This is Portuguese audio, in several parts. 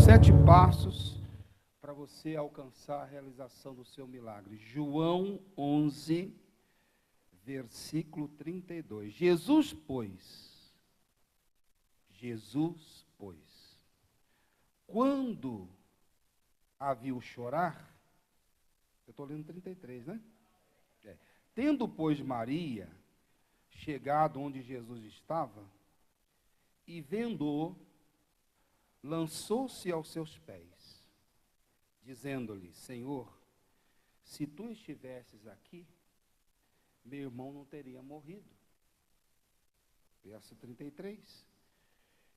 7 passos para você alcançar a realização do seu milagre. João 11, versículo 32. Jesus, pois, quando a viu chorar, eu estou lendo 33, né? Tendo, pois, Maria chegado onde Jesus estava, e vendo-o, lançou-se aos seus pés, dizendo-lhe: Senhor, se tu estivesses aqui, meu irmão não teria morrido. Verso 33.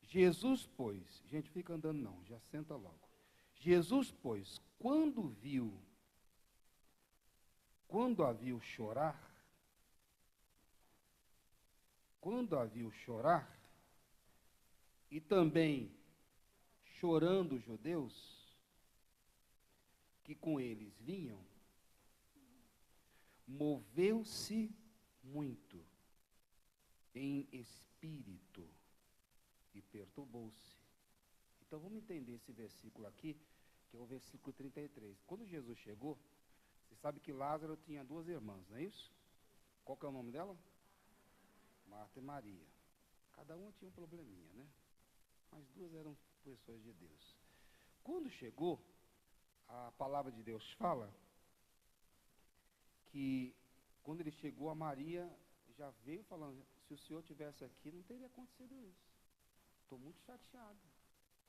Jesus, pois, gente, fica andando não, já senta logo. Jesus, pois, quando a viu chorar, e também chorando os judeus que com eles vinham, moveu-se muito em espírito e perturbou-se. Então vamos entender esse versículo aqui, que é o versículo 33. Quando Jesus chegou, você sabe que Lázaro tinha 2 irmãs, não é isso? Qual que é o nome dela? Marta e Maria. Cada uma tinha um probleminha, né? Mas 2 eram pessoas de Deus. Quando chegou, a palavra de Deus fala que quando ele chegou, a Maria já veio falando: se o Senhor estivesse aqui, não teria acontecido isso. Estou muito chateado,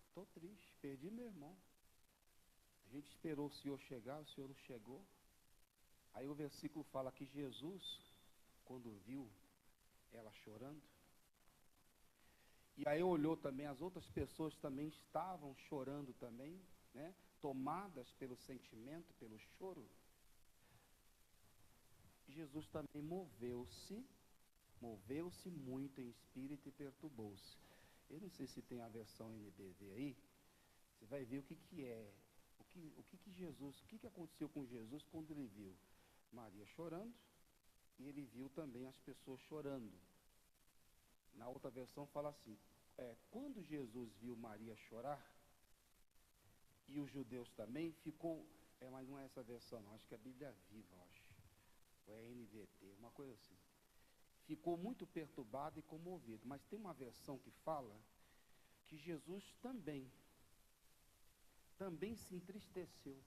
estou triste, perdi meu irmão. A gente esperou o Senhor chegar, o Senhor não chegou. Aí o versículo fala que Jesus, quando viu ela chorando, e aí olhou também, as outras pessoas também estavam chorando também, né? Tomadas pelo sentimento, pelo choro. Jesus também moveu-se muito em espírito e perturbou-se. Eu não sei se tem a versão NBV aí, você vai ver o que aconteceu com Jesus quando ele viu Maria chorando, e ele viu também as pessoas chorando. Na outra versão fala assim, quando Jesus viu Maria chorar, e os judeus também, ficou, mas não é essa versão não, acho que é a Bíblia Viva, acho, ou é NVT, uma coisa assim. Ficou muito perturbado e comovido, mas tem uma versão que fala que Jesus também se entristeceu.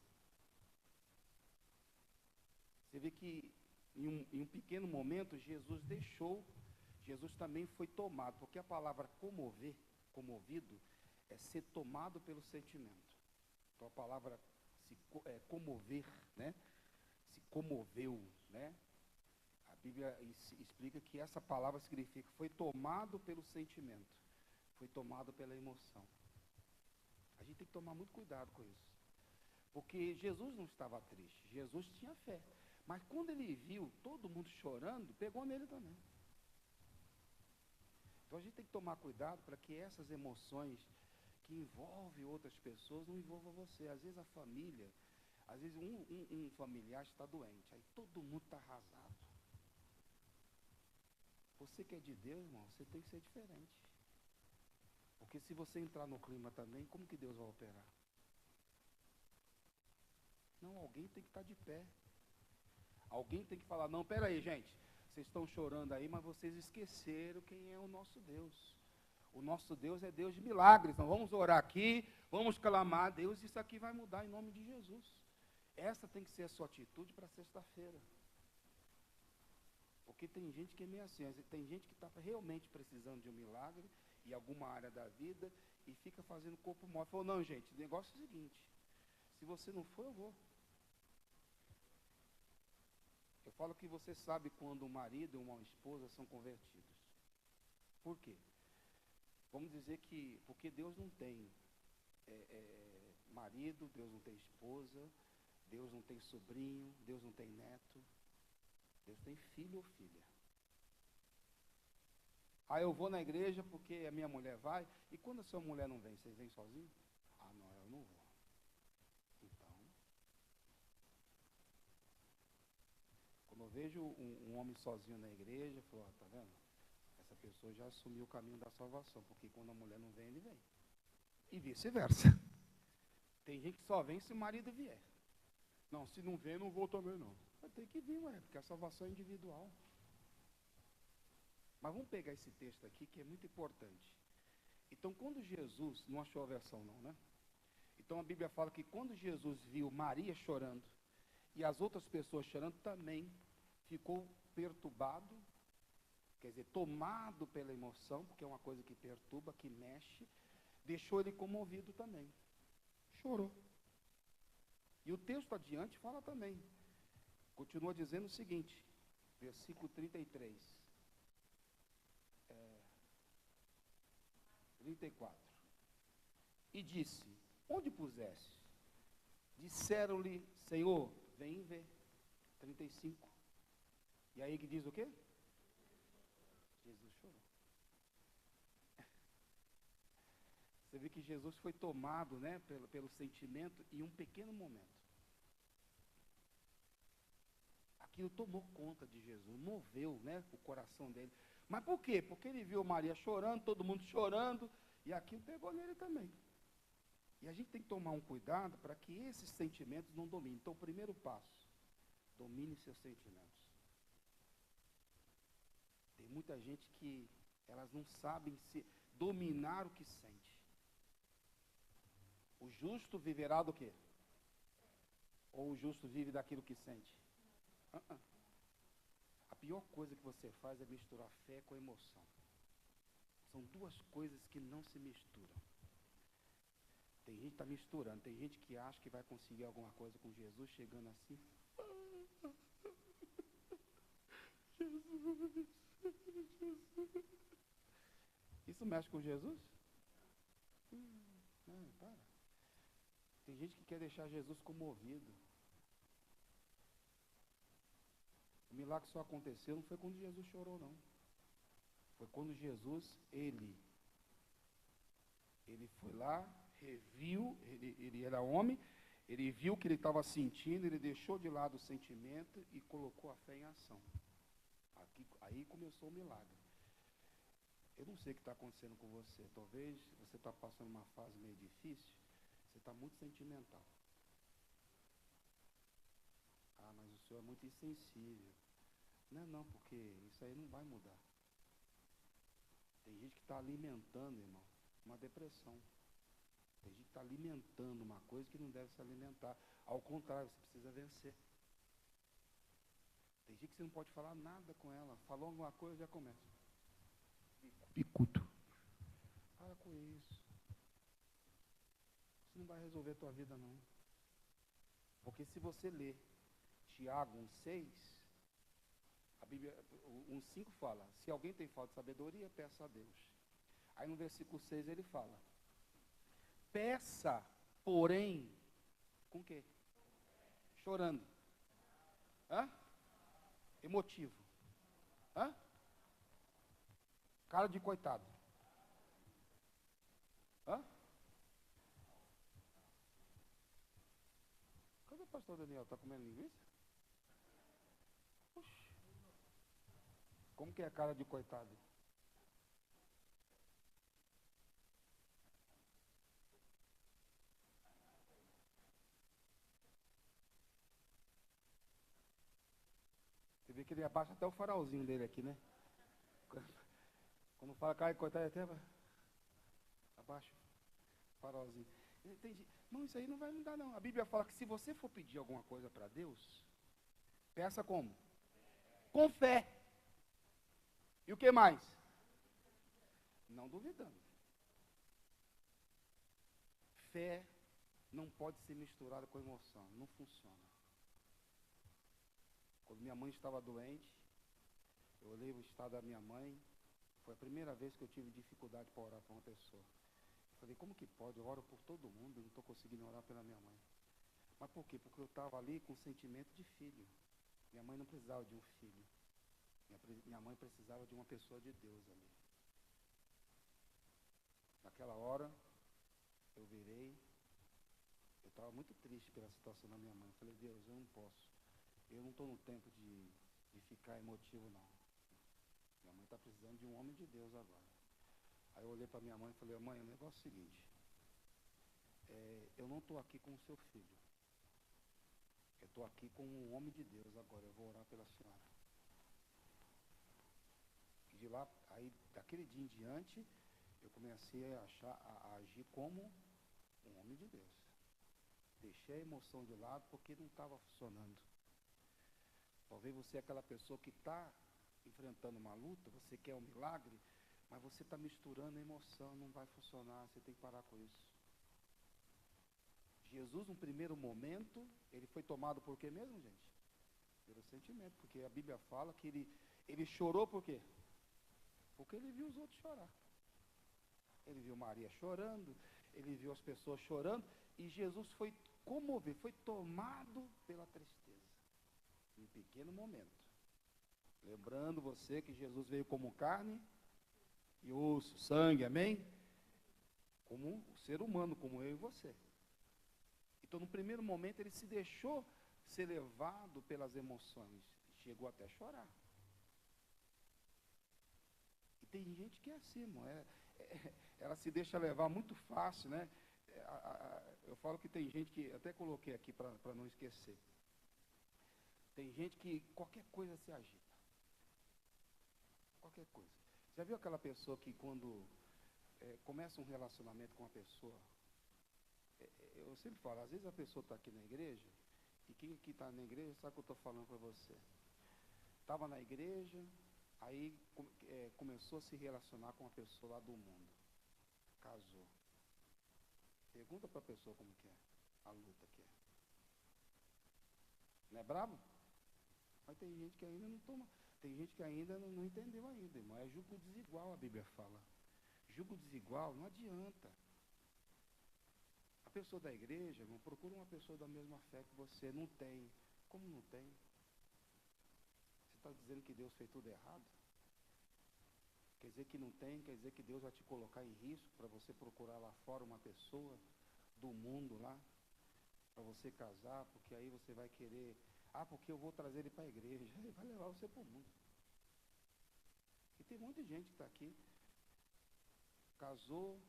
Você vê que em um pequeno momento Jesus também foi tomado, porque a palavra comovido, é ser tomado pelo sentimento. Então a palavra comover, né? Se comoveu, né? A Bíblia explica que essa palavra significa foi tomado pelo sentimento, foi tomado pela emoção. A gente tem que tomar muito cuidado com isso, porque Jesus não estava triste, Jesus tinha fé, mas quando ele viu todo mundo chorando, pegou nele também. Então a gente tem que tomar cuidado para que essas emoções que envolvem outras pessoas não envolvam você. Às vezes a família, às vezes um familiar está doente, aí todo mundo está arrasado. Você que é de Deus, irmão, você tem que ser diferente. Porque se você entrar no clima também, como que Deus vai operar? Não, alguém tem que estar de pé. Alguém tem que falar: não, peraí, gente, vocês estão chorando aí, mas vocês esqueceram quem é o nosso Deus. O nosso Deus é Deus de milagres. Então vamos orar aqui, vamos clamar a Deus, isso aqui vai mudar em nome de Jesus. Essa tem que ser a sua atitude para sexta-feira. Porque tem gente que é meio assim, tem gente que está realmente precisando de um milagre em alguma área da vida e fica fazendo corpo mole. Falou: não, gente, o negócio é o seguinte, se você não for, eu vou. Eu falo que você sabe quando um marido ou uma esposa são convertidos. Por quê? Vamos dizer que, porque Deus não tem marido, Deus não tem esposa, Deus não tem sobrinho, Deus não tem neto, Deus tem filho ou filha. Aí eu vou na igreja porque a minha mulher vai, e quando a sua mulher não vem, vocês vêm sozinhos? Ah, não, eu não vou. Então, quando eu vejo um homem sozinho na igreja, eu falo: tá vendo? Essa pessoa já assumiu o caminho da salvação, porque quando a mulher não vem, ele vem. E vice-versa. Tem gente que só vem se o marido vier. Não, se não vem, não vou também não. Vai ter que vir, porque a salvação é individual. Mas vamos pegar esse texto aqui, que é muito importante. Então, quando Jesus, não achou a versão não, né? Então, a Bíblia fala que quando Jesus viu Maria chorando, e as outras pessoas chorando, também ficou perturbado, quer dizer, tomado pela emoção, porque é uma coisa que perturba, que mexe, deixou ele comovido também. Chorou. E o texto adiante fala também, continua dizendo o seguinte, versículo 33, 34. E disse, onde puseste? Disseram-lhe, Senhor, vem ver. 35. E aí que diz o quê? Jesus chorou. Você vê que Jesus foi tomado, né, pelo sentimento em um pequeno momento. Aquilo tomou conta de Jesus, moveu, né, o coração dele. Mas por quê? Porque ele viu Maria chorando, todo mundo chorando, e aquilo pegou nele também. E a gente tem que tomar um cuidado para que esses sentimentos não dominem. Então, o primeiro passo, domine seus sentimentos. Tem muita gente que elas não sabem se dominar o que sente. O justo viverá do quê? Ou o justo vive daquilo que sente? A pior coisa que você faz é misturar fé com emoção. São duas coisas que não se misturam. Tem gente que está misturando, tem gente que acha que vai conseguir alguma coisa com Jesus, chegando assim. Jesus. Isso mexe com Jesus? Não, para. Tem gente que quer deixar Jesus comovido. O milagre só aconteceu, não foi quando Jesus chorou, não. Foi quando Jesus, ele foi lá, reviu, ele era homem, ele viu o que ele estava sentindo, ele deixou de lado o sentimento e colocou a fé em ação. Aí começou o milagre. Eu não sei o que está acontecendo com você. Talvez você está passando uma fase meio difícil, você está muito sentimental. Ah, mas o senhor é muito insensível. Não, porque isso aí não vai mudar. Tem gente que está alimentando, irmão, uma depressão. Tem gente que está alimentando uma coisa que não deve se alimentar. Ao contrário, você precisa vencer. Tem gente que você não pode falar nada com ela. Falou alguma coisa, já começa. Picuto. Para com isso. Isso não vai resolver a tua vida, não. Porque se você ler Tiago 1,6, a Bíblia, 1,5 fala, se alguém tem falta de sabedoria, peça a Deus. Aí no versículo 6 ele fala, peça, porém, com o quê? Chorando. Hã? Emotivo. Hã? Cara de coitado. Hã? Cadê o pastor Daniel? Está comendo linguiça? Oxi. Como que é a cara de coitado? Você vê que ele abaixa até o farolzinho dele aqui, né? Quando fala cara de coitado, até abaixa o farolzinho. Entendi. Não, isso aí não vai mudar, não. A Bíblia fala que se você for pedir alguma coisa para Deus, peça como? Com fé. E o que mais? Não duvidando. Fé não pode ser misturada com emoção. Não funciona. Quando minha mãe estava doente, eu olhei o estado da minha mãe. Foi a primeira vez que eu tive dificuldade para orar para uma pessoa. Eu falei, como que pode? Eu oro por todo mundo, eu não estou conseguindo orar pela minha mãe. Mas por quê? Porque eu estava ali com o sentimento de filho. Minha mãe não precisava de um filho. Minha mãe precisava de uma pessoa de Deus ali. Naquela hora, eu virei. Eu estava muito triste pela situação da minha mãe. Eu falei, Deus, eu não posso. Eu não estou no tempo de ficar emotivo, não. Minha mãe está precisando de um homem de Deus agora. Aí eu olhei para minha mãe e falei, mãe, o negócio é o seguinte. eu não estou aqui com o seu filho. Eu estou aqui com um homem de Deus agora, eu vou orar pela senhora. E de lá, aí, daquele dia em diante, eu comecei a agir como um homem de Deus. Deixei a emoção de lado porque não estava funcionando. Talvez você é aquela pessoa que está enfrentando uma luta, você quer um milagre, mas você está misturando a emoção, não vai funcionar, você tem que parar com isso. Jesus, no primeiro momento, ele foi tomado por quê mesmo, gente? Pelo sentimento, porque a Bíblia fala que ele chorou por quê? Porque ele viu os outros chorar. Ele viu Maria chorando, ele viu as pessoas chorando, e Jesus foi comovido, foi tomado pela tristeza. Em um pequeno momento. Lembrando você que Jesus veio como carne e osso, sangue, amém? Como um ser humano, como eu e você. Então, no primeiro momento, ele se deixou ser levado pelas emoções. Chegou até a chorar. E tem gente que é assim, irmão. Ela se deixa levar muito fácil, né? Eu falo que tem gente que, até coloquei aqui para não esquecer. Tem gente que qualquer coisa se agita. Qualquer coisa. Já viu aquela pessoa que quando começa um relacionamento com uma pessoa, eu sempre falo, às vezes a pessoa está aqui na igreja, e quem aqui está na igreja sabe o que eu estou falando para você. Estava na igreja, aí começou a se relacionar com uma pessoa lá do mundo. Casou. Pergunta para a pessoa como que é a luta que é. Não é brabo? Mas tem gente que ainda não toma, tem gente que ainda não entendeu ainda, irmão. É jugo desigual, a Bíblia fala. Jugo desigual não adianta. A pessoa da igreja, irmão, procura uma pessoa da mesma fé que você. Não tem. Como não tem? Você está dizendo que Deus fez tudo errado? Quer dizer que não tem, quer dizer que Deus vai te colocar em risco para você procurar lá fora uma pessoa do mundo lá, para você casar, porque aí você vai querer, porque eu vou trazer ele para a igreja, ele vai levar você para o mundo. E tem muita gente que está aqui, casou,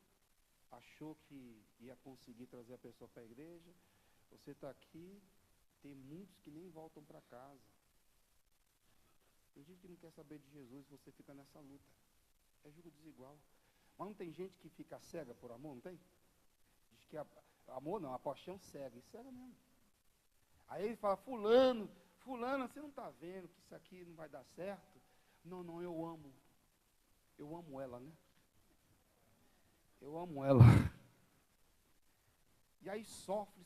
achou que ia conseguir trazer a pessoa para a igreja, você está aqui, tem muitos que nem voltam para casa. Tem gente que não quer saber de Jesus, você fica nessa luta. É jugo desigual. Mas não tem gente que fica cega por amor, não tem? Diz que amor não, a paixão cega, e cega mesmo. Aí ele fala, fulano, você não está vendo que isso aqui não vai dar certo? Não, eu amo ela, né? Eu amo ela. E aí sofre,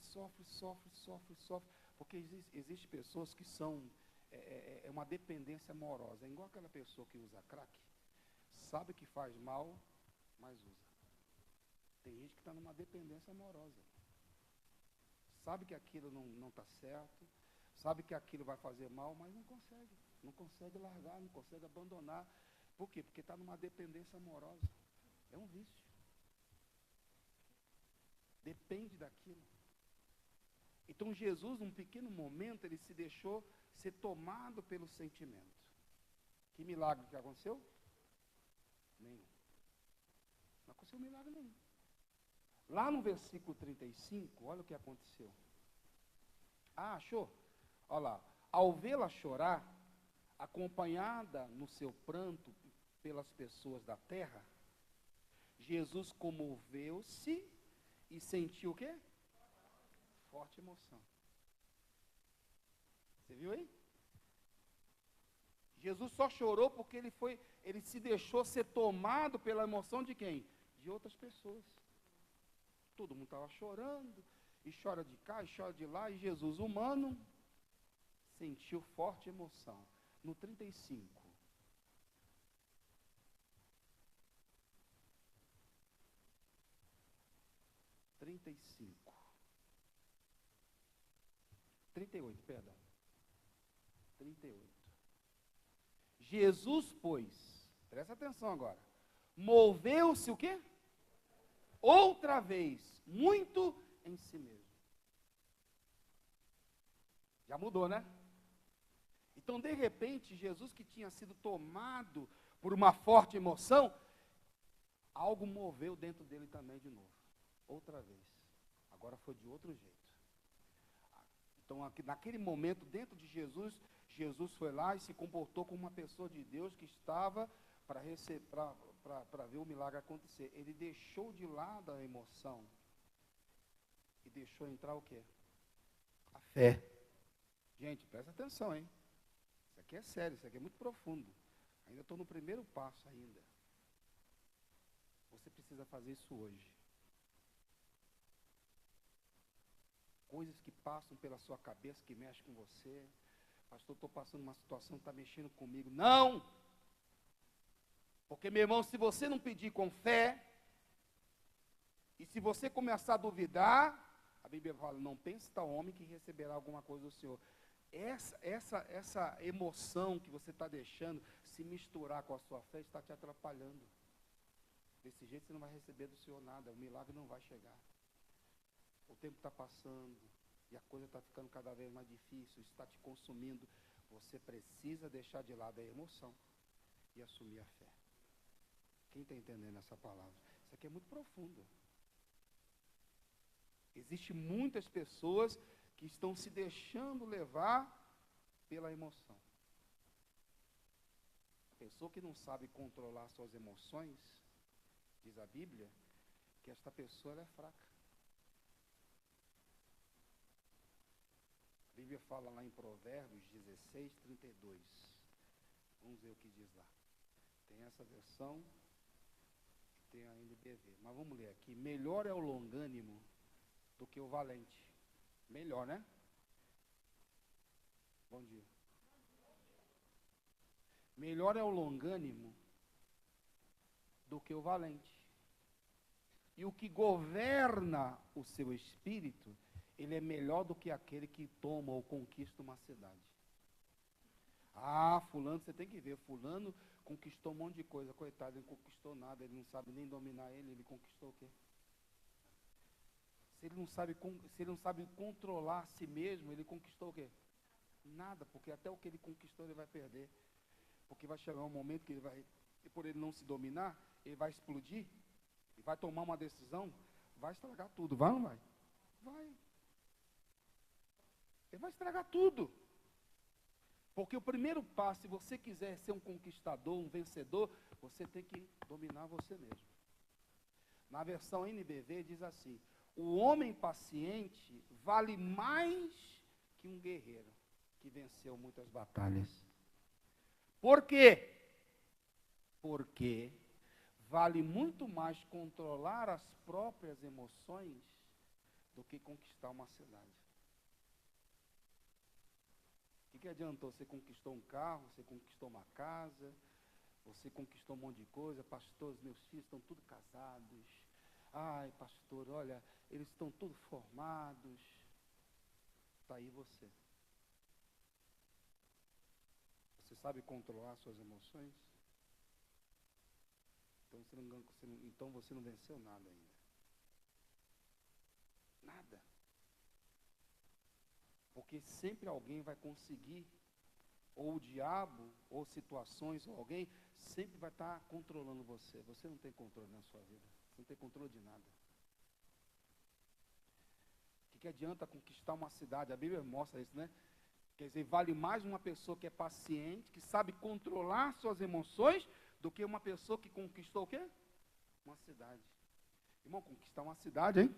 porque existe pessoas que são, uma dependência amorosa. É igual aquela pessoa que usa crack, sabe que faz mal, mas usa. Tem gente que está numa dependência amorosa. Sabe que aquilo não está certo, sabe que aquilo vai fazer mal, mas não consegue largar, não consegue abandonar. Por quê? Porque está numa dependência amorosa. É um vício. Depende daquilo. Então Jesus, num pequeno momento, ele se deixou ser tomado pelo sentimento. Que milagre que aconteceu? Nenhum. Não aconteceu milagre nenhum. Lá no versículo 35, olha o que aconteceu. Achou? Olha lá. Ao vê-la chorar, acompanhada no seu pranto pelas pessoas da terra, Jesus comoveu-se e sentiu o quê? Forte emoção. Você viu aí? Jesus só chorou porque ele se deixou ser tomado pela emoção de quem? De outras pessoas. Todo mundo estava chorando, e chora de cá, e chora de lá, e Jesus, humano, sentiu forte emoção. No 35. (35) 38, perdão. 38. Jesus, pois, presta atenção agora, moveu-se o quê? Outra vez, muito em si mesmo. Já mudou, né? Então, de repente, Jesus, que tinha sido tomado por uma forte emoção, algo moveu dentro dele também de novo. Outra vez. Agora foi de outro jeito. Então, naquele momento, dentro de Jesus, Jesus foi lá e se comportou como uma pessoa de Deus que estava para ver o milagre acontecer. Ele deixou de lado a emoção e deixou entrar o quê? A fé. Gente, presta atenção, hein? Isso aqui é sério, isso aqui é muito profundo. Ainda estou no primeiro passo ainda. Você precisa fazer isso hoje. Coisas que passam pela sua cabeça, que mexem com você. Pastor, estou passando uma situação que está mexendo comigo. Não! Porque, meu irmão, se você não pedir com fé, e se você começar a duvidar, a Bíblia fala, não pense tal homem que receberá alguma coisa do Senhor. Essa emoção que você está deixando se misturar com a sua fé está te atrapalhando. Desse jeito você não vai receber do Senhor nada, o milagre não vai chegar. O tempo está passando e a coisa está ficando cada vez mais difícil, está te consumindo. Você precisa deixar de lado a emoção e assumir a fé. Quem está entendendo essa palavra? Isso aqui é muito profundo. Existem muitas pessoas que estão se deixando levar pela emoção. A pessoa que não sabe controlar suas emoções, diz a Bíblia, que esta pessoa ela é fraca. A Bíblia fala lá em Provérbios 16, 32. Vamos ver o que diz lá. Tem essa versão e tem a NBV. Mas vamos ler aqui. Melhor é o longânimo do que o valente. Melhor, né? Bom dia. Melhor é o longânimo do que o valente. E o que governa o seu espírito, ele é melhor do que aquele que toma ou conquista uma cidade. Ah, fulano, você tem que ver, fulano conquistou um monte de coisa, coitado, ele não conquistou nada, ele não sabe nem dominar ele conquistou o quê? Se ele não sabe controlar a si mesmo, ele conquistou o quê? Nada, porque até o que ele conquistou ele vai perder. Porque vai chegar um momento que ele vai, e por ele não se dominar, ele vai explodir, e vai tomar uma decisão, vai estragar tudo, vai ou não vai? Vai. Ele vai estragar tudo. Porque o primeiro passo, se você quiser ser um conquistador, um vencedor, você tem que dominar você mesmo. Na versão NBV diz assim: o homem paciente vale mais que um guerreiro que venceu muitas batalhas. Por quê? Porque vale muito mais controlar as próprias emoções do que conquistar uma cidade. O que adiantou? Você conquistou um carro, você conquistou uma casa, você conquistou um monte de coisa. Pastor, os meus filhos estão tudo casados. Ai, pastor, olha, eles estão todos formados. Está aí você. Você sabe controlar suas emoções? Então você não venceu nada ainda. Nada. Porque sempre alguém vai conseguir, ou o diabo, ou situações, ou alguém, sempre vai estar controlando você. Você não tem controle na sua vida. Você não tem controle de nada. O que adianta conquistar uma cidade? A Bíblia mostra isso, né? Quer dizer, vale mais uma pessoa que é paciente, que sabe controlar suas emoções, do que uma pessoa que conquistou o quê? Uma cidade. Irmão, conquistar uma cidade, hein?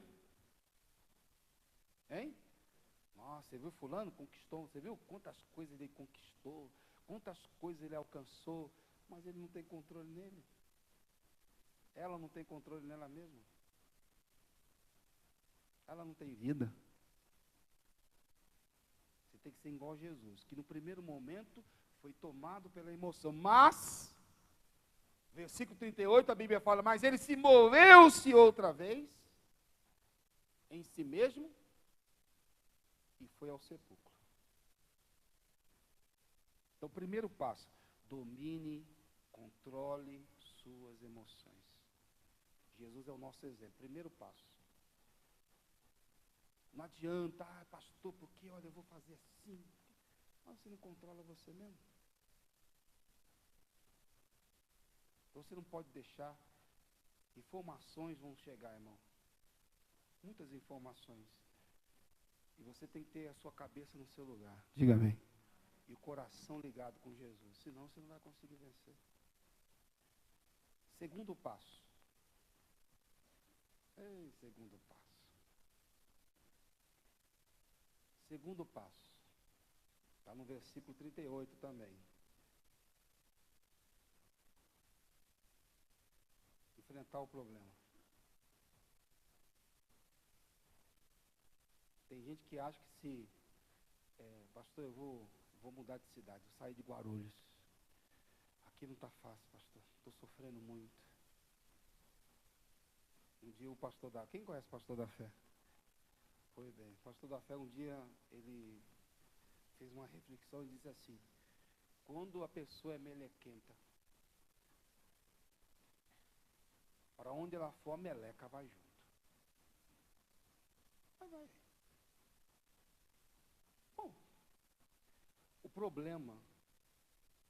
Hein? Nossa, você viu fulano? Conquistou. Você viu quantas coisas ele conquistou? Quantas coisas ele alcançou? Mas ele não tem controle nele. Ela não tem controle nela mesma. Ela não tem vida. Você tem que ser igual a Jesus, que no primeiro momento foi tomado pela emoção. Mas, versículo 38, a Bíblia fala, mas ele se moveu-se outra vez em si mesmo e foi ao sepulcro. Então, primeiro passo, domine, controle suas emoções. Jesus é o nosso exemplo. Primeiro passo. Não adianta, pastor, porque olha, eu vou fazer assim. Mas você não controla você mesmo. Você não pode deixar. Informações vão chegar, irmão. muitas informações. E você tem que ter a sua cabeça no seu lugar. Diga amém. E o coração ligado com Jesus. Senão você não vai conseguir vencer. Segundo passo. Segundo passo. Segundo passo. Está no versículo 38 também. Enfrentar o problema. Tem gente que acha que se... pastor, eu vou mudar de cidade, vou sair de Guarulhos. Aqui não está fácil, pastor. Estou sofrendo muito. Um dia o pastor da... Quem conhece o pastor da fé? Pois bem, o pastor da fé, um dia, ele fez uma reflexão e disse assim: quando a pessoa é melequenta, para onde ela for, a meleca vai junto. Vai. Bom, o problema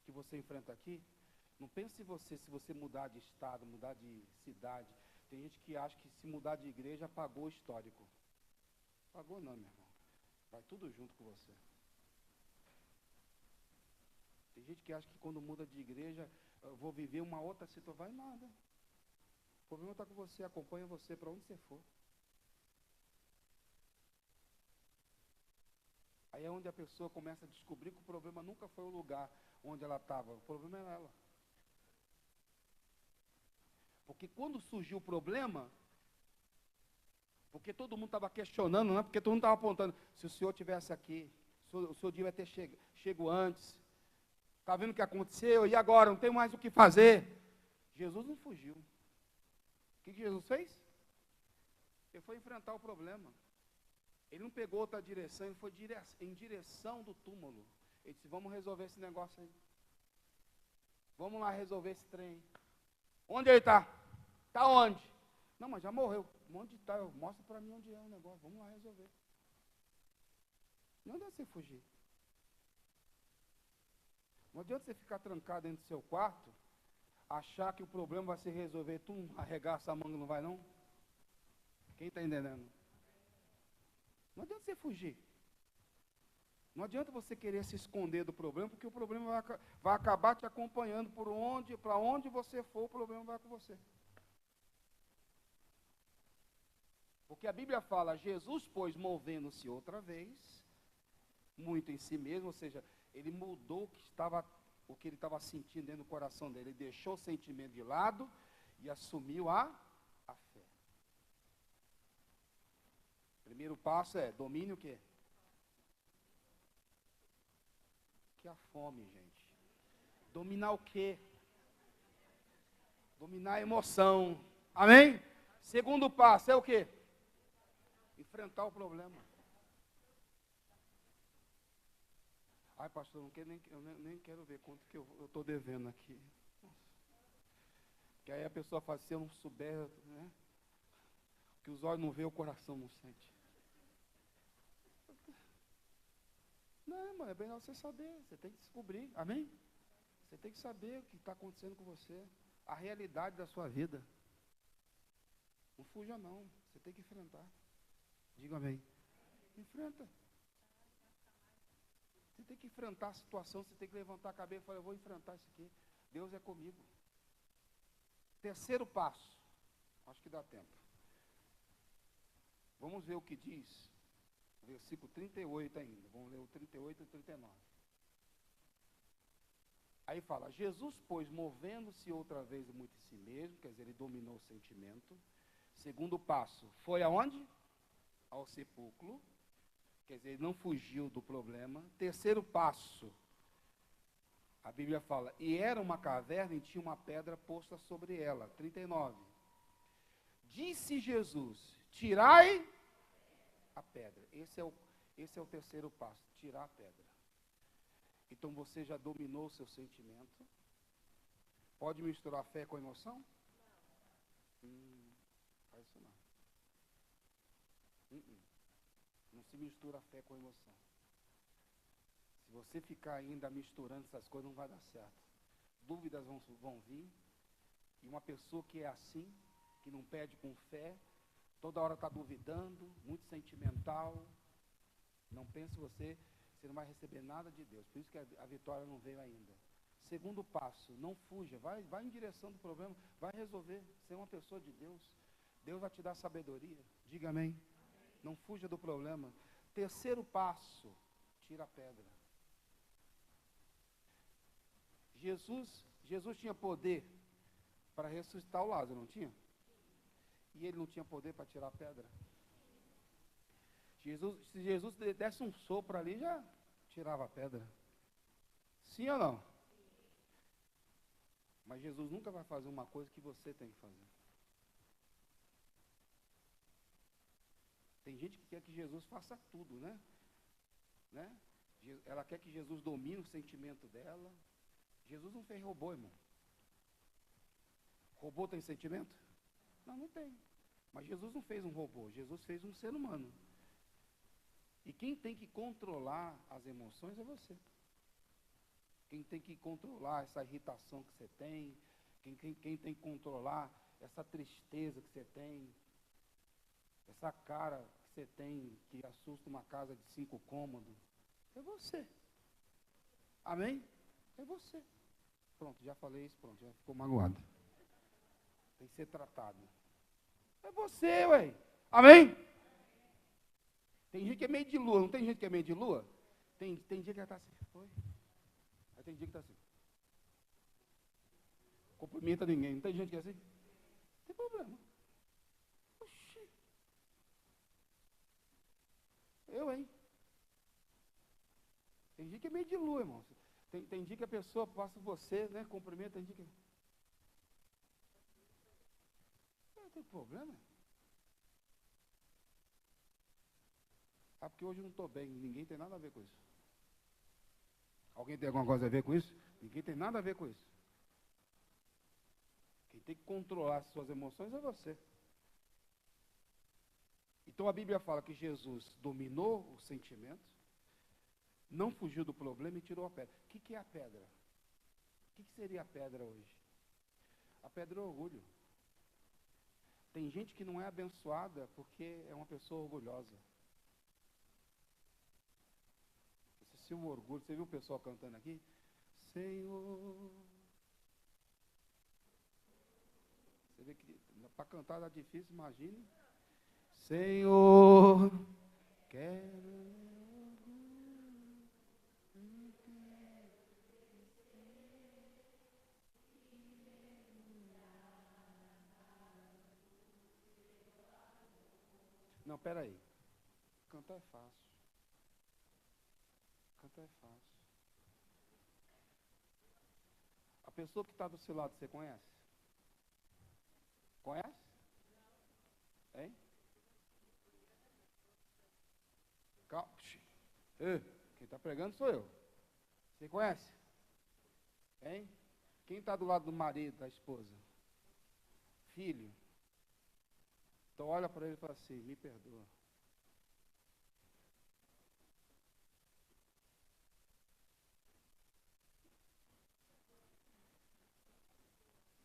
que você enfrenta aqui, não pense se você mudar de estado, mudar de cidade. Tem gente que acha que se mudar de igreja apagou o histórico. Apagou não, meu irmão. Vai tudo junto com você. Tem gente que acha que quando muda de igreja, eu vou viver uma outra situação. Vai nada. O problema está com você, acompanha você para onde você for. Aí é onde a pessoa começa a descobrir que o problema nunca foi o lugar onde ela estava. O problema era ela. Porque quando surgiu o problema, porque todo mundo estava questionando, não é? Porque todo mundo estava apontando, se o senhor estivesse aqui, o senhor devia ter chego antes. Está vendo o que aconteceu? E agora? Não tem mais o que fazer. Jesus não fugiu. O que Jesus fez? Ele foi enfrentar o problema. Ele não pegou outra direção, ele foi em direção do túmulo. Ele disse, vamos resolver esse negócio aí. Vamos lá resolver esse trem. Onde ele está? Está onde? Não, mas já morreu. Onde está? Mostra para mim onde é o negócio. Vamos lá resolver. Não adianta você fugir. Não adianta você ficar trancado dentro do seu quarto, achar que o problema vai se resolver, tu arregaça a manga, não vai não? Quem está entendendo? Não adianta você fugir. Não adianta você querer se esconder do problema, porque o problema vai acabar te acompanhando para onde você for, o problema vai com você. Porque a Bíblia fala, Jesus, pois, movendo-se outra vez, muito em si mesmo, ou seja, ele mudou o que ele estava sentindo dentro do coração dele. Ele deixou o sentimento de lado e assumiu a fé. Primeiro passo é, domine o quê? Que a fome, gente. Dominar o quê? Dominar a emoção. Amém? Segundo passo é o quê? Enfrentar o problema. Ai, pastor, eu nem quero ver quanto que eu estou devendo aqui. Que aí a pessoa fala, se eu não souber, né? Que os olhos não veem, o coração não sente. Não, mano, é bem você saber, você tem que descobrir, amém? Você tem que saber o que está acontecendo com você, a realidade da sua vida. Não fuja não, você tem que enfrentar. Diga amém. Enfrenta. Você tem que enfrentar a situação, você tem que levantar a cabeça e falar, eu vou enfrentar isso aqui. Deus é comigo. Terceiro passo. Acho que dá tempo. Vamos ver o que diz. Versículo 38 ainda. Vamos ler o 38 e 39. Aí fala, Jesus, pois, movendo-se outra vez muito em si mesmo, quer dizer, ele dominou o sentimento. Segundo passo, foi aonde? Ao sepulcro. Quer dizer, ele não fugiu do problema. Terceiro passo, a Bíblia fala, e era uma caverna e tinha uma pedra posta sobre ela. 39. Disse Jesus, tirai a pedra. Esse é o terceiro passo, tirar a pedra. Então você já dominou o seu sentimento. Pode misturar fé com emoção? Faz isso não. Não se mistura fé com emoção. Se você ficar ainda misturando essas coisas, não vai dar certo. Dúvidas vão vir. E uma pessoa que é assim, que não pede com fé, Toda hora está duvidando, muito sentimental. Não pense você não vai receber nada de Deus. Por isso que a vitória não veio ainda. Segundo passo, não fuja, vai em direção do problema, vai resolver, ser uma pessoa de Deus. Deus vai te dar sabedoria. Diga amém. Não fuja do problema. Terceiro passo, tira a pedra. Jesus tinha poder para ressuscitar o Lázaro, não tinha? E ele não tinha poder para tirar a pedra. Se Jesus desse um sopro ali, já tirava a pedra. Sim ou não? Mas Jesus nunca vai fazer uma coisa que você tem que fazer. Tem gente que quer que Jesus faça tudo, né? Ela quer que Jesus domine o sentimento dela. Jesus não fez robô, irmão. Robô tem sentimento? Não tem. Mas Jesus não fez um robô, Jesus fez um ser humano. E quem tem que controlar as emoções é você. Quem tem que controlar essa irritação que você tem, quem tem que controlar essa tristeza que você tem, essa cara que você tem que assusta uma casa de 5 cômodos, é você. Amém? É você. Pronto, já falei isso, pronto, já ficou magoado. Tem que ser tratado. É você, ué. Amém? Tem gente que é meio de lua, não tem gente que é meio de lua? Tem dia que ela está assim, foi. Aí tem dia que está assim. Cumprimenta ninguém, não tem gente que é assim? Não tem problema. Oxi. Hein? Tem dia que é meio de lua, irmão. Tem dia que a pessoa passa você, né? Cumprimenta, tem dia que... Não tem problema. Ah, porque hoje eu não estou bem, ninguém tem nada a ver com isso. Alguém tem alguma coisa a ver com isso? Ninguém tem nada a ver com isso. Quem tem que controlar as suas emoções é você. Então a Bíblia fala que Jesus dominou o sentimento, não fugiu do problema e tirou a pedra. O que é a pedra? O que seria a pedra hoje? A pedra é orgulho. Tem gente que não é abençoada porque é uma pessoa orgulhosa. Esse seu orgulho, você viu o pessoal cantando aqui? Senhor. Você vê que para cantar é difícil, imagine. Senhor, quero... Não, peraí. Cantar é fácil. Cantar é fácil. A pessoa que está do seu lado, você conhece? Conhece? Hein? Calma. Quem está pregando sou eu. Você conhece? Hein? Quem está do lado do marido, da esposa? Filho? Então olha para ele e fala assim, me perdoa.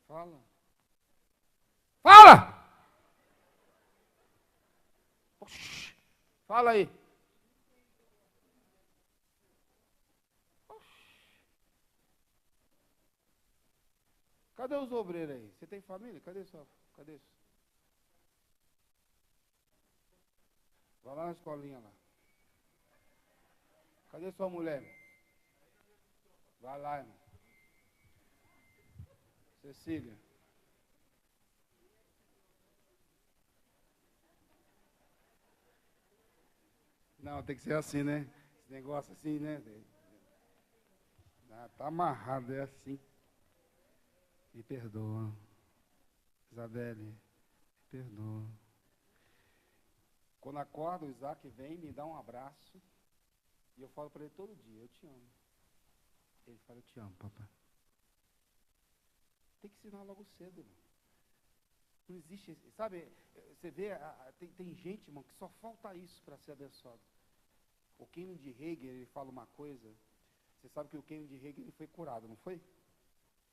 Fala. Fala! Oxi, fala aí. Oxi. Cadê os obreiros aí? Você tem família? Cadê isso? Vai lá na escolinha lá. Cadê sua mulher? Vai lá, irmão. Cecília. Não, tem que ser assim, né? Esse negócio assim, né? Tá amarrado, é assim. Me perdoa. Isabelle, me perdoa. Quando acordo, o Isaac vem, me dá um abraço. E eu falo para ele todo dia, eu te amo. Ele fala, eu te amo, papai. Tem que ensinar logo cedo, irmão. Não existe, sabe, você vê, tem gente, irmão, que só falta isso para ser abençoado. O Kennedy Hagin, ele fala uma coisa, você sabe que o Kennedy Hagin ele foi curado, não foi?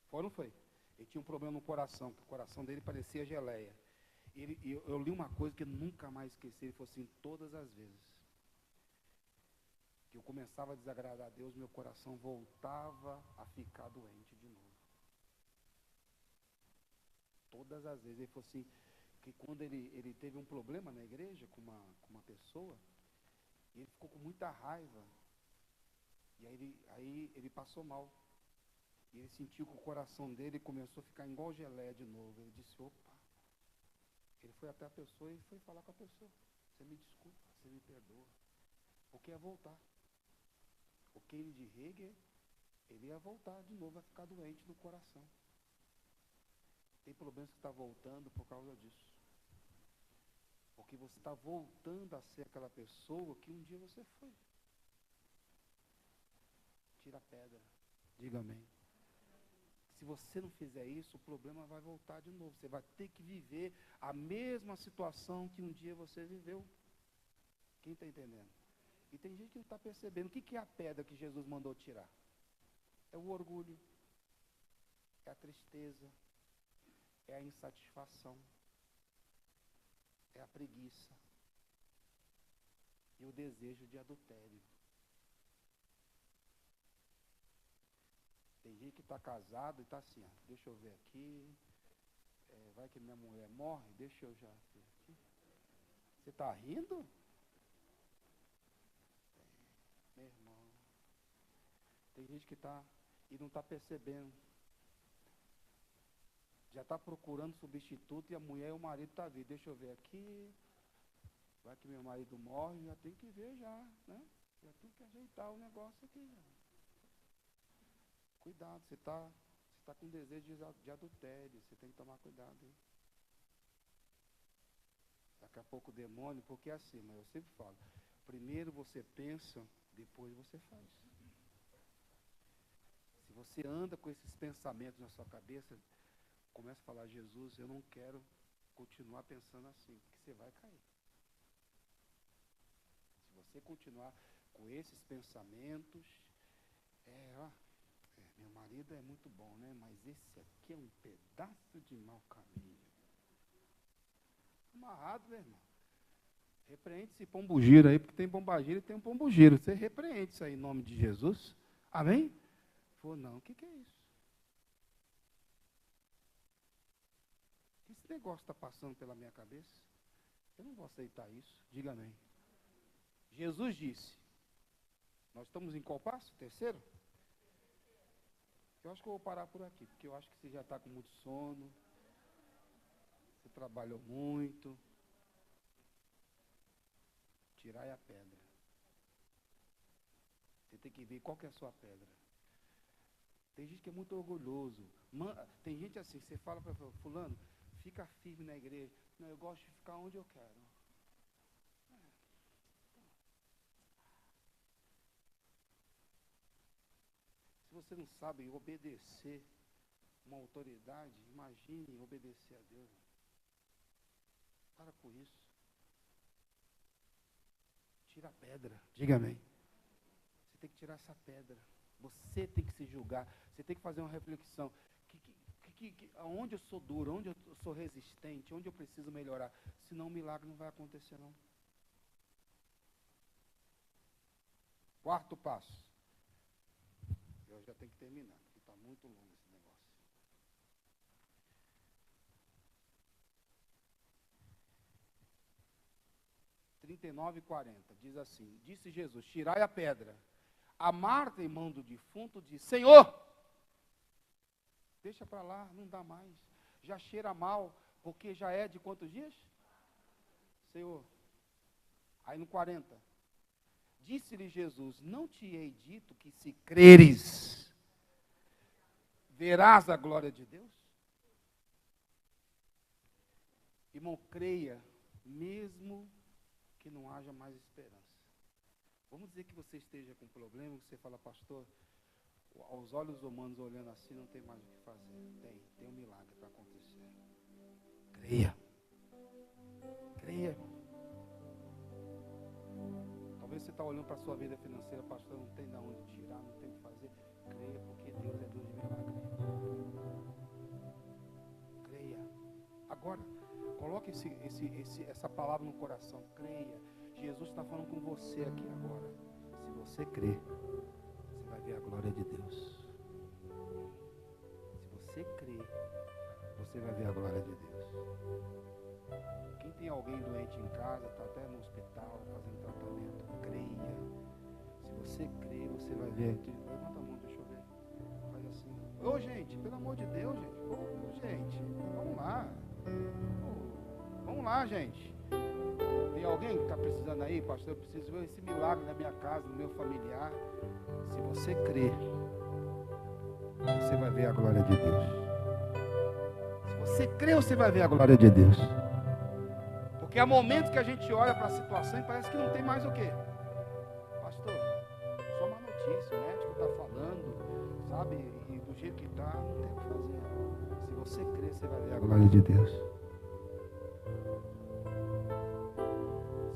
Foi ou não foi? Ele tinha um problema no coração, que o coração dele parecia geleia. Eu li uma coisa que eu nunca mais esqueci. Ele falou assim, todas as vezes que eu começava a desagradar a Deus, meu coração voltava a ficar doente de novo. Todas as vezes. Ele falou assim, que quando ele teve um problema na igreja com uma pessoa, e ele ficou com muita raiva, e aí ele passou mal. E ele sentiu que o coração dele começou a ficar igual geleia de novo. Ele disse, opa. Ele foi até a pessoa e foi falar com a pessoa. Você me desculpa, você me perdoa. Porque ia voltar. O Kennedy de Hegel, ele ia voltar de novo, vai ficar doente no coração. Tem problemas que está voltando por causa disso. Porque você está voltando a ser aquela pessoa que um dia você foi. Tira a pedra. Diga amém. Se você não fizer isso, o problema vai voltar de novo. Você vai ter que viver a mesma situação que um dia você viveu. Quem está entendendo? E tem gente que não está percebendo. O que é a pedra que Jesus mandou tirar? É o orgulho, é a tristeza, é a insatisfação, é a preguiça e o desejo de adultério. Tem gente que está casado e está assim, ó, deixa eu ver aqui, vai que minha mulher morre, deixa eu já ver aqui. Você está rindo? Meu irmão. Tem gente que está e não está percebendo. Já está procurando substituto e a mulher e o marido estão vindo. Deixa eu ver aqui, vai que meu marido morre, já tem que ver já, né? Já tem que ajeitar o negócio aqui. Já. Cuidado, você está com desejo de adultério, você tem que tomar cuidado. Hein? Daqui a pouco o demônio, porque é assim, mas eu sempre falo, primeiro você pensa, depois você faz. Se você anda com esses pensamentos na sua cabeça, começa a falar, Jesus, eu não quero continuar pensando assim, porque você vai cair. Se você continuar com esses pensamentos, meu marido é muito bom, né? Mas esse aqui é um pedaço de mau caminho. Amarrado, meu irmão. Repreende esse pombo-gira aí, porque tem pomba-gira e tem um pombo-gira. Você repreende isso aí em nome de Jesus. Amém? Falou, não, o que é isso? Esse negócio está passando pela minha cabeça. Eu não vou aceitar isso. Diga amém. Jesus disse. Nós estamos em qual passo? Terceiro? Eu acho que eu vou parar por aqui, porque eu acho que você já está com muito sono, você trabalhou muito. Tirai a pedra. Você tem que ver qual que é a sua pedra. Tem gente que é muito orgulhoso. Tem gente assim, você fala para fulano, fica firme na igreja. Não, eu gosto de ficar onde eu quero. Se você não sabe obedecer uma autoridade, imagine obedecer a Deus. Para com isso. Tira a pedra. Diga amém. Você tem que tirar essa pedra. Você tem que se julgar. Você tem que fazer uma reflexão. Onde eu sou duro, onde eu sou resistente, onde eu preciso melhorar. Senão o milagre não vai acontecer, não. Quarto passo. Eu já tenho que terminar, porque está muito longo esse negócio. (39 e 40) diz assim, disse Jesus, tirai a pedra. A Marta, irmã do defunto, disse, Senhor, deixa para lá, não dá mais. Já cheira mal, porque já é de quantos dias? Senhor. Aí no 40, disse-lhe Jesus, não te hei dito que se creres, verás a glória de Deus? Irmão, creia, mesmo que não haja mais esperança. Vamos dizer que você esteja com problema, que você fala, pastor, aos olhos humanos olhando assim, não tem mais o que fazer. Tem um milagre para acontecer. Creia. Creia, irmão. Talvez você está olhando para a sua vida financeira, pastor, não tem de onde tirar, não tem o que fazer. Creia, porque Deus é Deus de milagre. Creia. Agora, coloque Coloque essa palavra no coração. Creia. Jesus está falando com você aqui agora. Se você crer, você vai ver a glória de Deus. Se você crer, você vai ver a glória de Deus. Quem tem alguém doente em casa, está até no hospital, fazendo tratamento, creia. Se você crer, você vai ver aqui. Levanta a mão, deixa eu ver. Faz assim. Ô, gente, pelo amor de Deus, gente. Ô, gente, vamos lá. Vamos lá, gente. Tem alguém que está precisando aí, pastor? Eu preciso ver esse milagre na minha casa, no meu familiar. Se você crer, você vai ver a glória de Deus. Se você crer, você vai ver a glória de Deus. Porque há momentos que a gente olha para a situação e parece que não tem mais o quê? Pastor, só uma notícia, o médico está falando, sabe? E do jeito que está, não tem o que fazer. Se você crer, você vai ver a glória de Deus.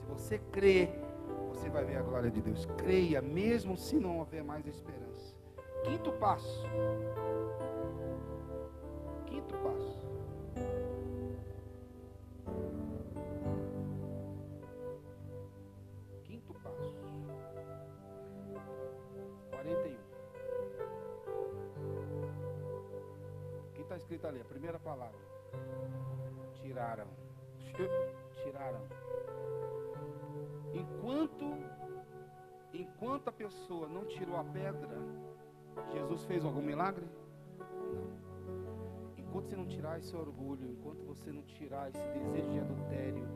Se você crer, você vai ver a glória de Deus. Creia, mesmo se não houver mais esperança. Quinto passo. Quinto passo. Quinto passo. 41. O que está escrito ali? A primeira palavra. Tiraram. Tiraram. Enquanto a pessoa não tirou a pedra, Jesus fez algum milagre? Não. Enquanto você não tirar esse orgulho, enquanto você não tirar esse desejo de adultério,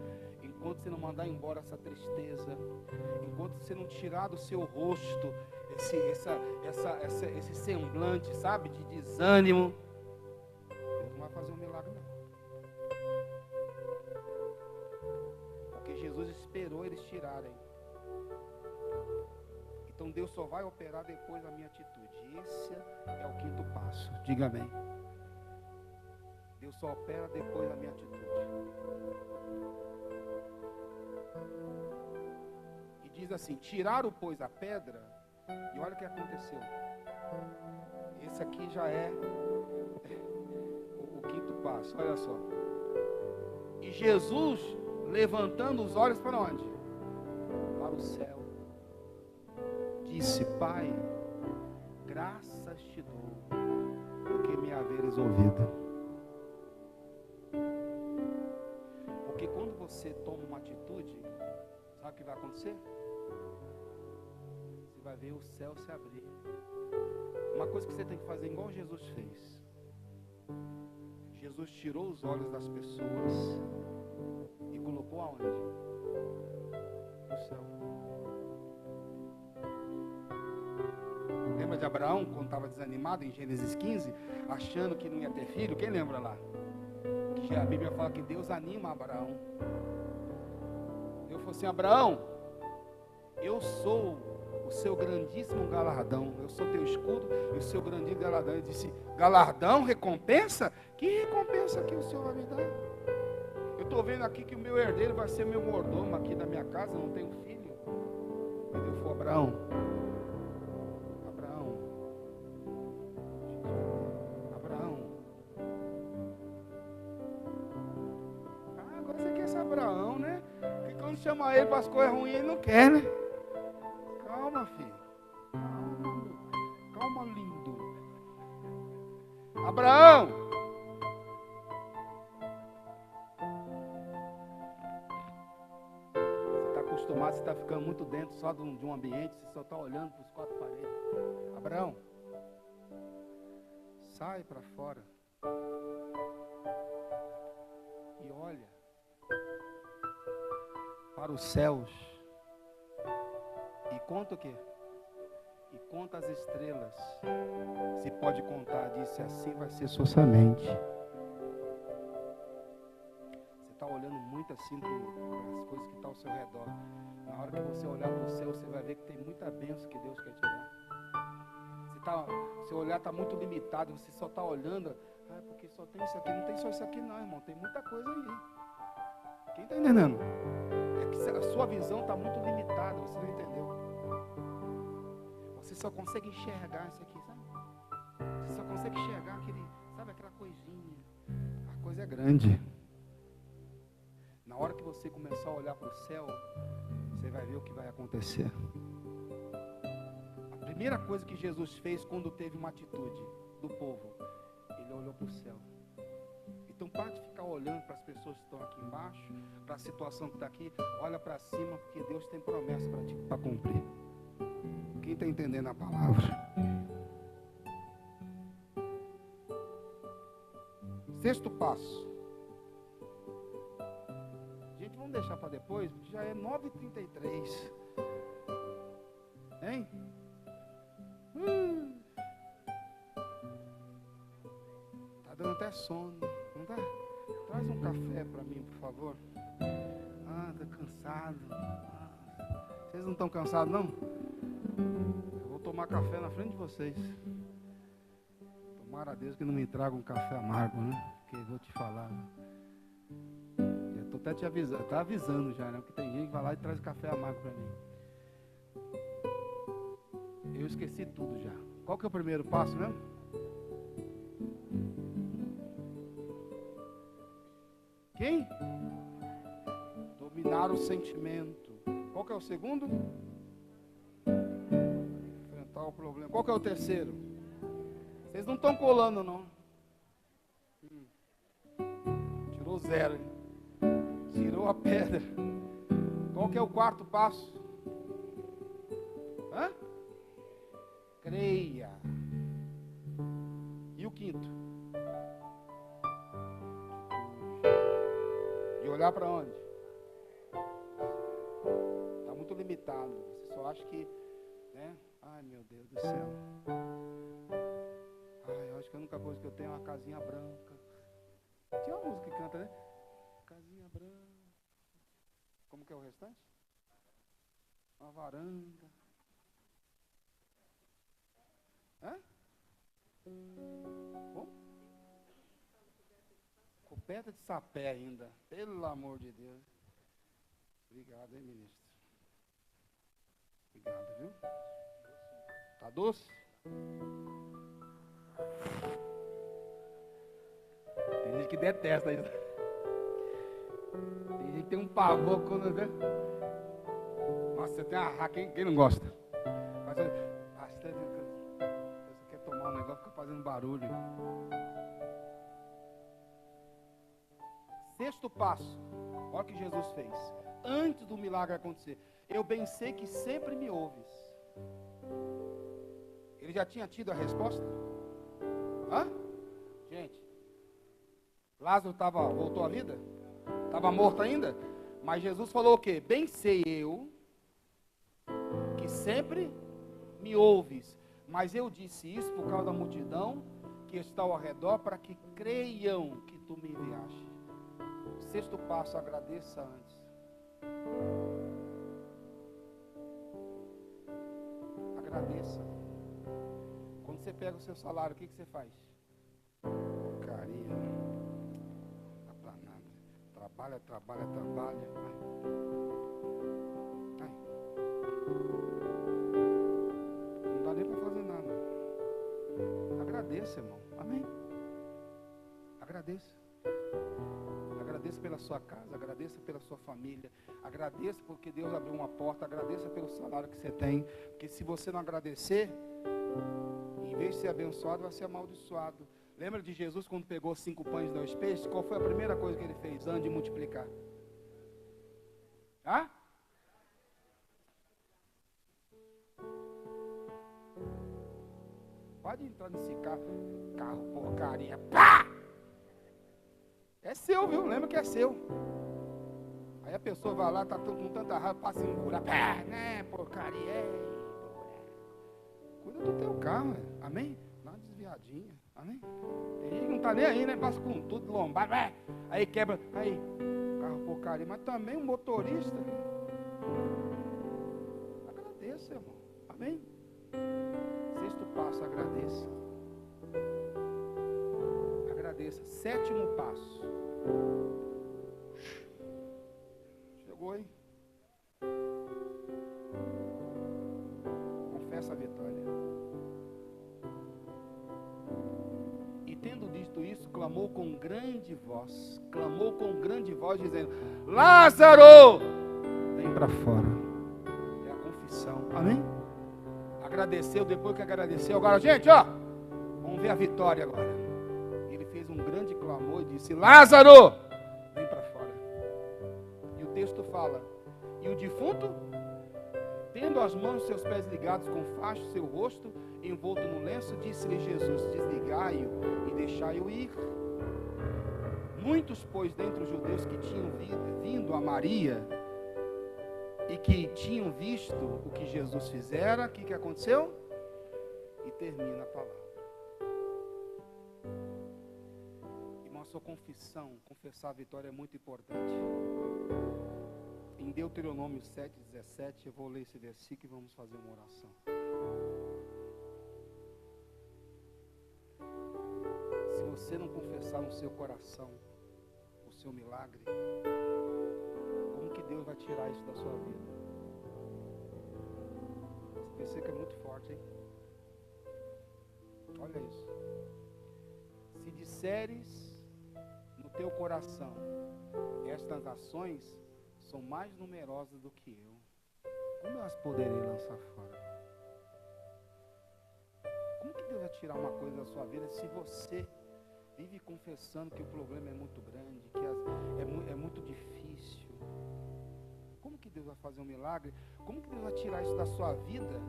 enquanto você não mandar embora essa tristeza, enquanto você não tirar do seu rosto esse semblante, sabe, de desânimo, Deus não vai fazer um milagre não. Porque Jesus esperou eles tirarem. Então Deus só vai operar depois da minha atitude. Esse é o quinto passo. Diga amém. Deus só opera depois da minha atitude. E diz assim: tiraram, pois, a pedra. E olha o que aconteceu. Esse aqui já é o quinto passo. Olha só. E Jesus, levantando os olhos para onde? Para o céu. Disse: Pai, graças te dou, porque me haveres ouvido. Porque quando você toma uma atitude, sabe o que vai acontecer? Você vai ver o céu se abrir. Uma coisa que você tem que fazer igual Jesus fez. Jesus tirou os olhos das pessoas e colocou aonde? No céu. Lembra de Abraão, quando estava desanimado em Gênesis 15, achando que não ia ter filho? Quem lembra lá? Que a Bíblia fala que Deus anima Abraão. Deus falou assim: Abraão, eu sou o seu grandíssimo galardão. Eu sou teu escudo e o seu grandíssimo galardão. Ele disse: galardão, recompensa? Que recompensa que o Senhor vai me dar? Eu estou vendo aqui que o meu herdeiro vai ser meu mordomo aqui da minha casa, não tenho filho. E Deus falou: Abraão, agora você quer esse Abraão, né? Porque quando chama ele para as coisas ruins, ele não quer, né? Calma, filho. Calma, lindo. Abraão. Você está acostumado, você está ficando muito dentro só de um ambiente, você só está olhando para os quatro paredes. Abraão, sai para fora. E olha para os céus. E conta o quê? E conta as estrelas. Se pode contar, disse: assim vai ser sua semente. Você está olhando muito assim para as coisas que estão ao seu redor. Na hora que você olhar para o céu, você vai ver que tem muita bênção que Deus quer te dar. Seu olhar está muito limitado, você só está olhando, porque só tem isso aqui. Não tem só isso aqui não, irmão, tem muita coisa aí. Quem está entendendo? É que a sua visão está muito limitada, você não entendeu. Você só consegue enxergar isso aqui, sabe? Você só consegue enxergar aquele, sabe, aquela coisinha. A coisa é grande. hora que você começar a olhar para o céu, você vai ver o que vai acontecer. A primeira coisa que Jesus fez quando teve uma atitude do povo, ele olhou para o céu. Então para de ficar olhando para as pessoas que estão aqui embaixo, para a situação que está aqui, olha para cima, porque Deus tem promessa para cumprir. Quem está entendendo a palavra? Sexto passo. Gente, vamos deixar para depois, porque já é 9h33. Hein? Tá dando até sono, não tá? Traz um café para mim, por favor. Tô cansado. Vocês não estão cansados, não? Eu vou tomar café na frente de vocês. Tomara a Deus que não me traga um café amargo, né? Porque eu vou te falar. Já estou até te avisando, tá avisando já, né? Porque tem gente que vai lá e traz café amargo para mim. Eu esqueci tudo já. Qual que é o primeiro passo mesmo? Quem? Dominar o sentimento. Qual que é o segundo? Enfrentar o problema. Qual que é o terceiro? Vocês não estão colando, não. Tirou 0. Hein? Tirou a pedra. Qual que é o quarto passo? Hã? Creia. E o quinto? E olhar para onde? Está muito limitado. Você só acha que, né? Ai, meu Deus do céu. Ai, eu acho que a única coisa que eu tenho é uma casinha branca. Tinha uma música que canta, né? Casinha branca. Como que é o restante? Uma varanda. Hã? Como? Coberta de sapé ainda. Pelo amor de Deus. Obrigado, hein, ministro? Obrigado, viu? Tá doce? Tem gente que detesta isso. Tem gente que tem um pavor quando... Nossa, você tem uma... Quem não gosta? Mas você quer tomar um negócio, fica fazendo barulho. Sexto passo. Olha o que Jesus fez. Antes do milagre acontecer. Eu bem sei que sempre me ouves. Ele já tinha tido a resposta? Hã? Gente, Lázaro voltou à vida? Estava morto ainda? Mas Jesus falou o quê? Bem sei eu que sempre me ouves. Mas eu disse isso por causa da multidão que está ao redor, para que creiam que tu me enviaste. Sexto passo, agradeça antes. Agradeça. Quando você pega o seu salário, o que você faz? Porcaria. Não dá pra nada. Trabalha. Ai. Não dá nem para fazer nada. Agradeça, irmão. Amém? Agradeça. Agradeça pela sua casa, agradeça pela sua família, agradeça porque Deus abriu uma porta, agradeça pelo salário que você tem, porque se você não agradecer, em vez de ser abençoado, vai ser amaldiçoado. Lembra de Jesus quando pegou 5 pães e 2 peixes? Qual foi a primeira coisa que ele fez antes de multiplicar? Hã? Pode entrar nesse carro porcaria. Pá! É seu, viu? Lembra que é seu. Aí a pessoa vai lá, tá com tanta raiva, passa em um buraco. Né, porcaria. Cuida do teu carro, amém? Dá uma desviadinha, amém? Tem gente que não tá nem aí, né? Passa com tudo lombado, aí quebra, aí, carro porcaria. Mas também o motorista. Agradeça, irmão, amém? Sexto passo, agradeça. Agradeça. Sétimo passo. Chegou aí. Confessa a vitória. E tendo dito isso, clamou com grande voz, dizendo: Lázaro, vem para fora. É a confissão, amém? Agradeceu, depois que agradeceu, agora, gente, ó, vamos ver a vitória agora. Ele fez um grande clamor e disse: Lázaro, vem para fora. E o texto fala: e o defunto, tendo as mãos e seus pés ligados com faixo, seu rosto envolto no lenço, disse-lhe Jesus: desligai-o e deixai-o ir. Muitos, pois, dentre os judeus que tinham vindo a Maria e que tinham visto o que Jesus fizera, o que aconteceu? E termina a palavra. Irmão, a sua confissão, confessar a vitória é muito importante. Em Deuteronômio 7,17, eu vou ler esse versículo e vamos fazer uma oração. Se você não confessar no seu coração o seu milagre, como que Deus vai tirar isso da sua vida? Esse versículo é muito forte, hein? Olha isso. Se disseres no teu coração: estas nações são mais numerosas do que eu, como eu as poderei lançar fora? Como que Deus vai tirar uma coisa da sua vida se você vive confessando que o problema é muito grande, que é muito difícil? Como que Deus vai fazer um milagre? Como que Deus vai tirar isso da sua vida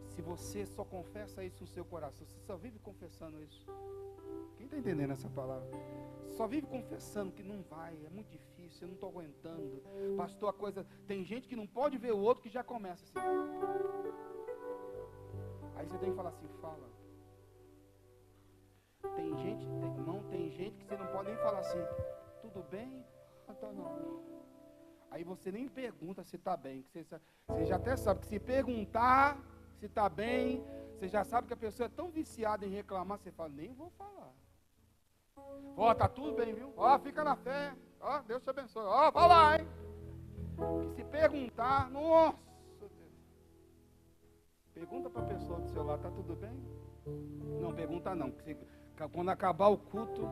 se você só confessa isso no seu coração? Você só vive confessando isso. Quem está entendendo essa palavra? Só vive confessando que não vai, é muito difícil, eu não estou aguentando. Pastor, a coisa... Tem gente que não pode ver o outro que já começa assim. Aí você tem que falar assim: fala. Tem gente que você não pode nem falar assim: tudo bem? Ah, tá não. Aí você nem pergunta se está bem. Você já até sabe que se perguntar se está bem, você já sabe que a pessoa é tão viciada em reclamar, você fala: nem vou falar. Ó, tá tudo bem, viu? Ó, fica na fé. Ó, Deus te abençoe. Ó, vai lá, hein? Que se perguntar, nossa Deus. Pergunta para a pessoa do seu lado: tá tudo bem? Não, pergunta não. Quando acabar o culto,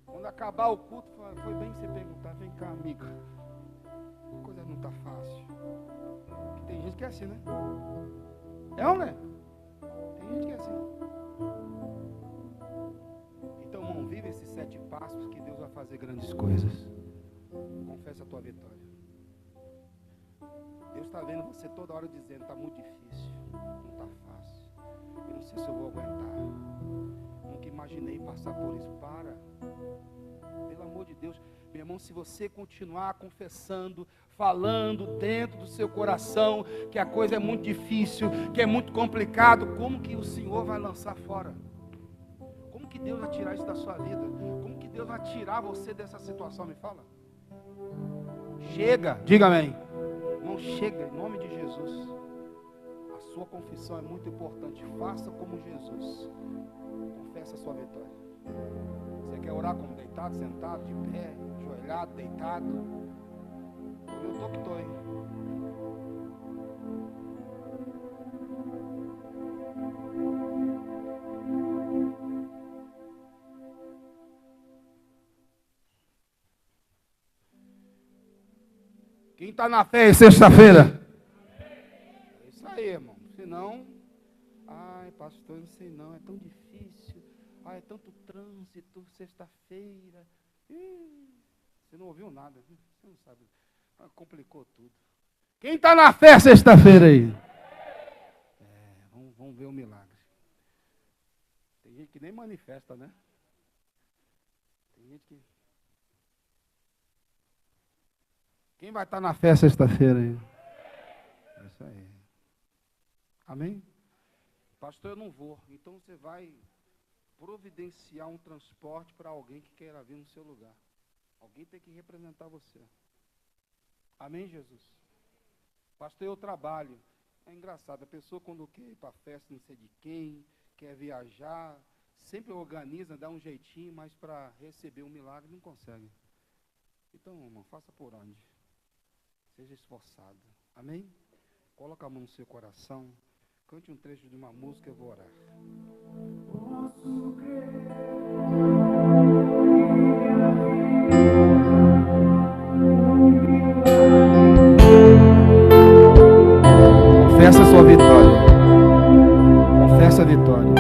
quando acabar o culto, foi bem você perguntar: vem cá, amiga, a coisa não tá fácil. Porque tem gente que é assim, né? É ou não é? Tem gente que é assim. Então, irmão, vive esses 7 passos que Deus vai fazer grandes coisas. Confessa a tua vitória. Deus está vendo você toda hora dizendo: está muito difícil, não está fácil, eu não sei se eu vou aguentar, nunca imaginei passar por isso. Para, pelo amor de Deus, meu irmão, se você continuar confessando, falando dentro do seu coração que a coisa é muito difícil, que é muito complicado, como que o Senhor vai lançar fora? Como que Deus vai tirar isso da sua vida? Como que Deus vai tirar você dessa situação? Me fala. Chega, diga amém. Não, chega, em nome de Jesus. A sua confissão é muito importante. Faça como Jesus. Confessa a sua vitória. Você quer orar como deitado, sentado, de pé, ajoelhado, deitado? Eu tô que tô, hein? Quem está na fé é sexta-feira? É isso aí, irmão. Senão, ai, pastor, eu não sei não, é tão difícil. Ai, é tanto trânsito, sexta-feira. Você não ouviu nada, você não sabe. Complicou tudo. Quem está na fé sexta-feira aí? Vamos ver o milagre. Tem gente que nem manifesta, né? Tem gente que... Quem vai estar na fé sexta-feira aí? É isso aí. Amém? Pastor, eu não vou. Então você vai providenciar um transporte para alguém que queira vir no seu lugar. Alguém tem que representar você. Amém, Jesus? Pastor, eu trabalho. É engraçado, a pessoa quando quer ir para a festa, não sei de quem, quer viajar, sempre organiza, dá um jeitinho, mas para receber um milagre não consegue. Então, irmão, faça por onde? Seja esforçado. Amém? Coloca a mão no seu coração. Cante um trecho de uma música, eu vou orar. Posso crer. Confessa a sua vitória. Confessa a vitória.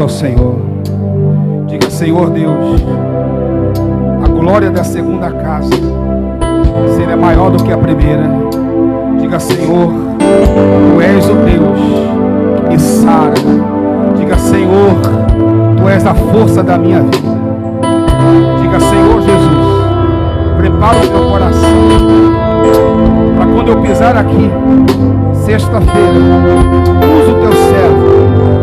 ao Senhor. Diga: Senhor Deus, a glória da segunda casa será maior do que a primeira. Diga: Senhor, Tu és o Deus que sara. Diga: Senhor, Tu és a força da minha vida. Diga: Senhor Jesus, prepara o meu coração para quando eu pisar aqui, sexta-feira, usa o Teu servo